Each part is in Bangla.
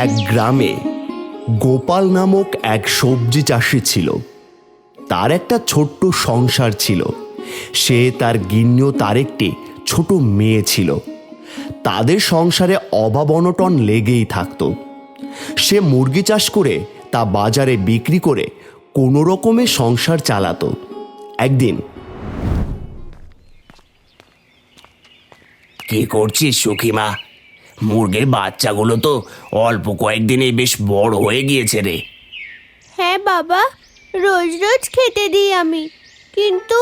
এক গ্রামে গোপাল নামক এক সবজি চাষি ছিল। তার একটা ছোট্ট সংসার ছিল। সে, তার গিন্নি ও তার একটি ছোট মেয়ে ছিল। তাদের সংসারে অভাব অনটন লেগেই থাকতো। সে মুরগি চাষ করে তা বাজারে বিক্রি করে কোনো রকমে সংসার চালাতো। একদিন, কি করছিস সুখিমা? মুরগির বাচ্চাগুলো তো অল্প কয়েকদিনেই বেশ বড় হয়ে গিয়েছে রে। হ্যাঁ বাবা, রোজ রোজ খেতে দিই আমি, কিন্তু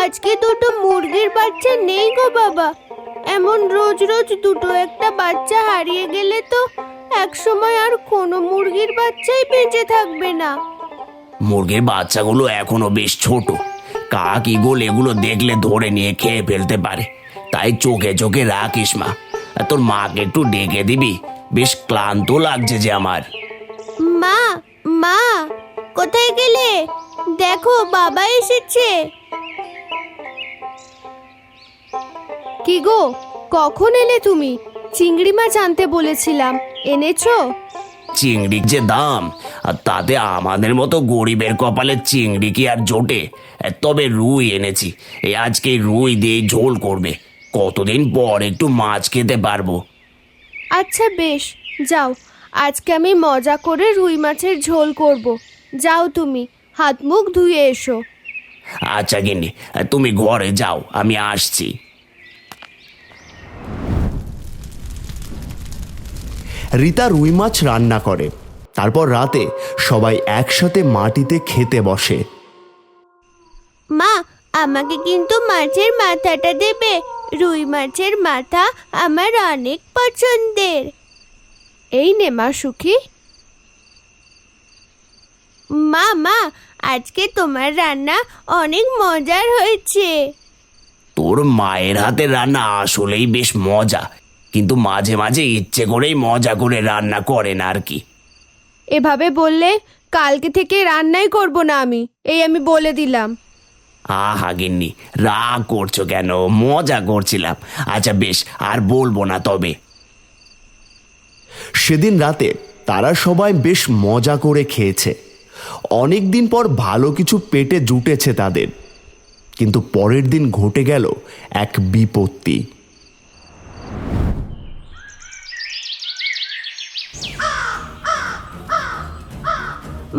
আজকে দুটো মুরগির বাচ্চা নেই গো বাবা। এমন রোজ রোজ দুটো একটা বাচ্চা হারিয়ে গেলে তো একসময় আর কোনো মুরগির বাচ্চাই বেঁচে থাকবে না। মুরগির বাচ্চাগুলো এখনো বেশ ছোট। কাক ইগল এগুলো দেখলে ধরে নিয়ে খেয়ে ফেলতে পারে, তাই চোখে চোখে রাখিস মা। আর তোর মাকে একটু ডেকে দিবি, বেশ ক্লান্ত লাগছে যে আমার। মা, মা, কোথায় গেলে? দেখো বাবা এসেছে। কি গো, কখন এলে তুমি? চিংড়ি মাছ আনতে বলেছিলাম, এনেছো? চিংড়ির যে দাম, আর তাতে আমাদের মতো গরিবের কপালে চিংড়ি কি আর জোটে? তবে রুই এনেছি, এই আজকে রুই দিয়ে ঝোল করবে। কতদিন পর একটু মাছ খেতে পারবো। আচ্ছা বেশ, যাও, আজকে আমি মজা করে রুই মাছের ঝোল করব। যাও, তুমি হাত মুখ ধুয়ে এসো। আচ্ছা গিন্নি, তুমি ঘরে যাও, আমি আসছি। রীতা রুই মাছ রান্না করে। তারপর রাতে সবাই একসাথে মাটিতে খেতে বসে। মা, আমাকে কিন্তু মাছের মাথাটা দেবে। রুই মাছের মাথা আমার অনেক পছন্দের। এই নে মা সুখী। মা, মা, আজকে তোমার রান্না অনেক মজার হয়েছে। তোর মায়ের হাতের রান্না আসলেই বেশ মজা, কিন্তু মাঝে মাঝে ইচ্ছে করেই মজা করে রান্না করেন আর কি। এভাবে বললে কালকে থেকে রান্নাই করব না আমি, এই আমি বলে দিলাম। আহা গিন্নি, রাগ করছো কেন? মজা করছিলাম। আচ্ছা বেশ, আর বলবো না তবে। সেদিন রাতে তারা সবাই বেশ মজা করে খেয়েছে। অনেক দিন পর ভালো কিছু পেটে জুটেছে তাদের। কিন্তু পরের দিন ঘটে গেল এক বিপত্তি।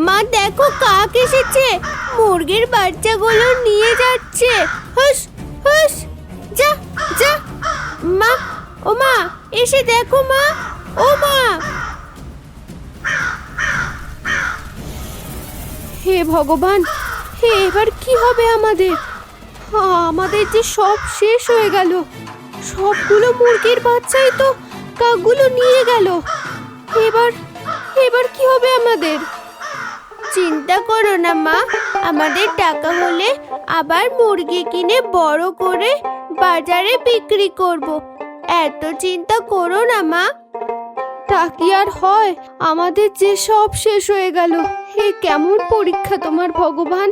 মা দেখো, কাক এসেছে, মুরগির বাচ্চাগুলো নিয়ে যাচ্ছে। হুস হুস, যা যা। মা, ও মা, এসে দেখো মা, ও মা। হে ভগবান, হে এবার কি হবে আমাদের? আমাদের যে সব শেষ হয়ে গেল। সবগুলো মুরগির বাচ্চাই তো কাকগুলো নিয়ে গেল। এবার এবার কি হবে আমাদের? চিন্তা করো না মা, আমাদের টাকা হলে আবার মুরগি কিনে বড় করে বাজারে বিক্রি করব। এত চিন্তা করো না মা। তা কি আর হয়? আমাদের যে সব শেষ হয়ে গেল। হে কেমন পরীক্ষা তোমার ভগবান।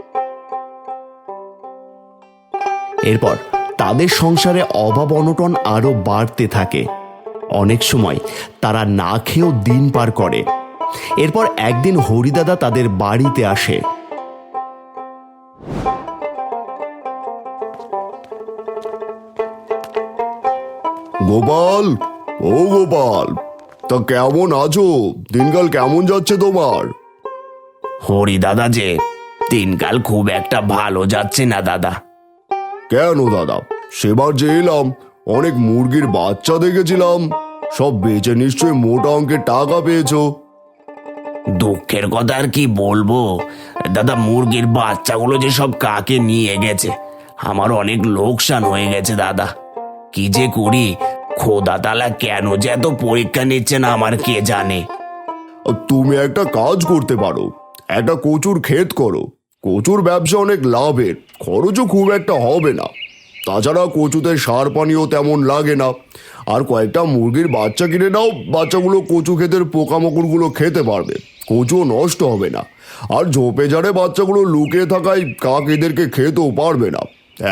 এরপর তাদের সংসারে অভাব অনটন আরো বাড়তে থাকে। অনেক সময় তারা না খেয়েও দিন পার করে। এরপর একদিন হরিদাদা তাদের বাড়িতে আসে। গোপাল, ও গোপাল, তা কেমন আছো? দিনকাল কেমন যাচ্ছে তোমার? হরি দাদা, যে দিনকাল খুব একটা ভালো যাচ্ছে না দাদা। কেন দাদা? সেবার যে এলাম অনেক মুরগির বাচ্চা দেখেছিলাম, সব বেচে নিশ্চয়ই মোটা অঙ্কের টাকা পেয়েছো। দুঃখের কথা আর কি বলবো দাদা, মুরগির বাচ্চাগুলো যে সব কাকে নিয়ে গেছে, আমার অনেক লোকসান হয়ে গেছে দাদা। কি যে করি, খোদা তাআলা কেন যে এত পরীক্ষা নিচ্ছেন আমার কে জানে। তুমি একটা কাজ করতে পারো, একটা কচুর ক্ষেত করো। কচুর ব্যবসা অনেক লাভের, খরচও খুব একটা হবে না। তাছাড়া কচুতে সার পানিও তেমন লাগে না। আর কয়েকটা মুরগির বাচ্চা কিনে নাও, বাচ্চাগুলো কচু ক্ষেতের পোকামাকড়গুলো খেতে পারবে, কচুও নষ্ট হবে না। আর ঝোপে ঝাড়ে বাচ্চাগুলো লুকিয়ে থাকায় কাক এদেরকে খেতেও পারবে না।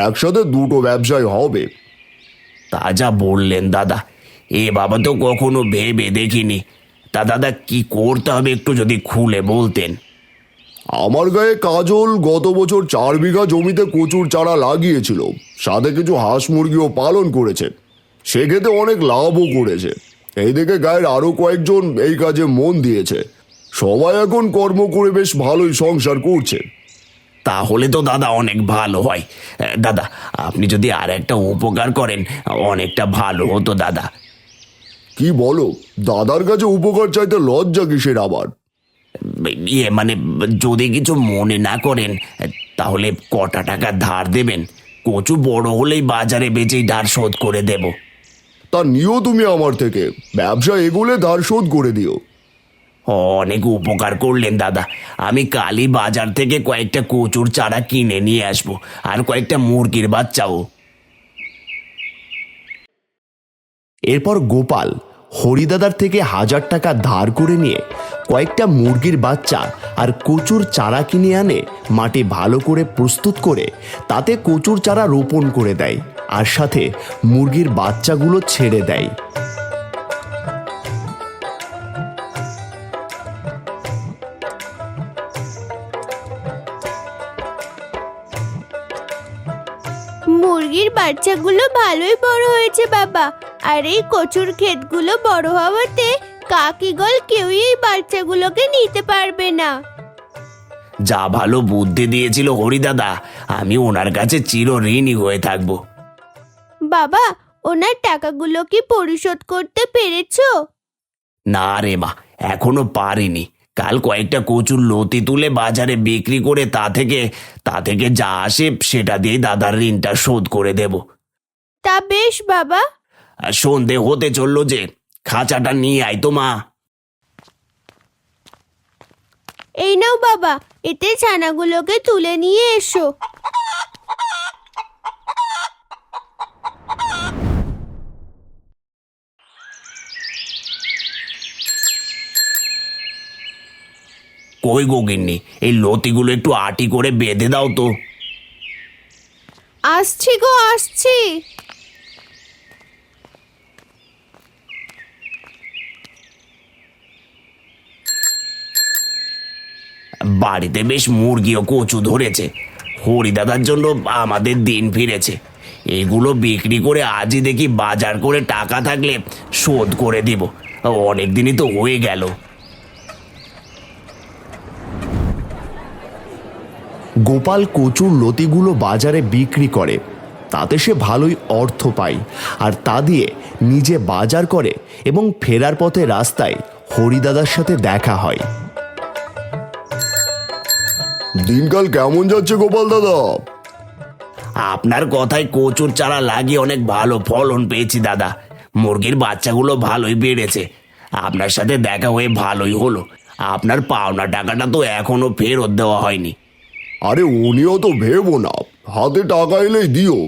একসাথে দুটো ব্যবসায় হবে। তা যা বললেন দাদা, এ বাবা তো কখনো ভেবে দেখিনি। তা দাদা কি করতে হবে একটু যদি খুলে বলতেন। আমার গায়ে কাজল গত বছর 4 বিঘা জমিতে কচুর চারা লাগিয়েছিল, সাথে কিছু হাঁস মুরগিও পালন করেছে। সেক্ষেত্রে অনেক লাভও করেছে। এই দিকে গায়ের আরো কয়েকজন এই কাজে মন দিয়েছে। সবাই এখন কর্ম করে বেশ ভালোই সংসার করছে। তাহলে তো দাদা অনেক ভালো হয়। দাদা আপনি যদি আর একটা উপকার করেন অনেকটা ভালো হতো দাদা। কি বলো, দাদার কাছে উপকার চাইতে লজ্জা কিসের আবার? ইয়ে মানে যদি কিছু মনে না করেন তাহলে কটা টাকা ধার দেবেন? কচু বড় হলেই বাজারে বেচেই ধার শোধ করে দেব। তা নিও তুমি আমার থেকে, ব্যবসা এগুলে ধার শোধ করে দিও। অনেক উপকার করলেন দাদা। আমি কালই বাজার থেকে কয়েকটা কচুর চারা কিনে নিয়ে আসবো, আর কয়েকটা মুরগির বাচ্চাও। এরপর গোপাল হরিদাদার থেকে 1000 টাকা ধার করে নিয়ে কয়েকটা মুরগির বাচ্চা আর কচুর চারা কিনে আনে, মাটি ভালো করে প্রস্তুত করে তাতে কচুর চারা রোপণ করে দেয়, আর সাথে মুরগির বাচ্চাগুলো ছেড়ে দেয়। মুরগির বাচ্চাগুলো ভালোই বড় হয়েছে বাবা। আর এই কচুর ক্ষেতগুলো বড় হওয়াতে কাকিগল কেউই এই বাচ্চাগুলোকে নিতে পারবে না। যা ভালো বুদ্ধি দিয়েছিল হরিদাদা, আমি ওনার কাছে চিরঋণী হয়ে থাকবো। বাবা, ওনার টাকাগুলো কি পরিশোধ করতে পেরেছো? না রে মা, এখনো পারিনি। কাল কয়েকটা কচুর লতি তুলে বাজারে বিক্রি করে তা থেকে যা আসে সেটা দিয়ে দাদার ঋণটা শোধ করে দেব। তা বেশ বাবা। আর সন্ধে হতে চললো যে, খাঁচাটা নিয়ে আয় তো মা। এই নাও বাবা, এতে ছানাগুলোকে তুলে নিয়ে এসো। কই গো গিন্নি, এই লতিগুলো একটু আটি করে বেঁধে দাও তো। আসছি গো, আসছি। বাড়িতে বেশ মুরগিও কচু ধরেছে। হরিদাদার জন্য আমাদের দিন ফিরেছে। এগুলো বিক্রি করে আজই দেখি বাজার করে টাকা থাকলে শোধ করে দিব। অনেক দিনই তো হয়ে গেল। গোপাল কচুর লতিগুলো বাজারে বিক্রি করে, তাতে সে ভালোই অর্থ পায়, আর তা দিয়ে নিজে বাজার করে এবং ফেরার পথে রাস্তায় হরিদাদার সাথে দেখা হয়। দিনকাল কেমন যাচ্ছে গোপাল দাদা? আপনার কথায় কচুর চারা লাগিয়ে অনেক ভালো ফলন পেয়েছি দাদা। মুরগির বাচ্চাগুলো ভালোই বেড়েছে। আপনার সাথে দেখা হয়ে ভালোই হলো। আপনার পাওনা টাকাটা তো এখনো ফেরত দেওয়া হয়নি। আরে উনিও তো ভেবো না, হাতে টাকা এলেই দিও।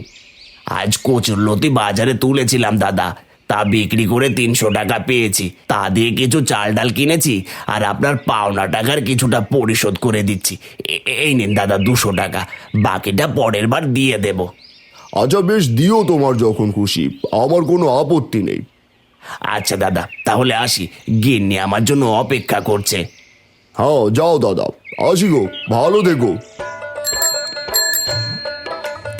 আজ কচুর লতি বাজারে তুলেছিলাম দাদা, তা বিক্রি করে 300 টাকা পেয়েছি। তা দিয়ে কিছু চাল ডাল কিনেছি, আর আপনার পাওনা টাকার কিছুটা পরিশোধ করে দিচ্ছি। এই নিন দাদা 200 টাকা, বাকিটা পরের বার দিয়ে দেব। আচ্ছা বেশ, দিও তোমার যখন খুশি, আমার কোনো আপত্তি নেই। আচ্ছা দাদা, তাহলে আসি, গিন্নি আমার জন্য অপেক্ষা করছে। হ্যাঁ যাও দাদা, আসি গো, ভালো থেকো।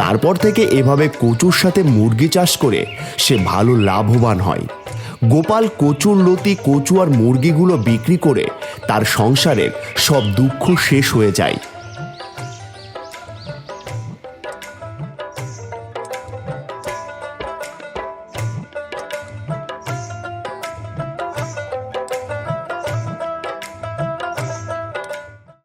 তারপর থেকে এভাবে কচুর সাথে মুরগি চাষ করে সে ভালো লাভবান হয়। গোপাল কচুর লতি, কচু আর মুরগিগুলো বিক্রি করে তার সংসারের সব দুঃখ শেষ হয়ে যায়।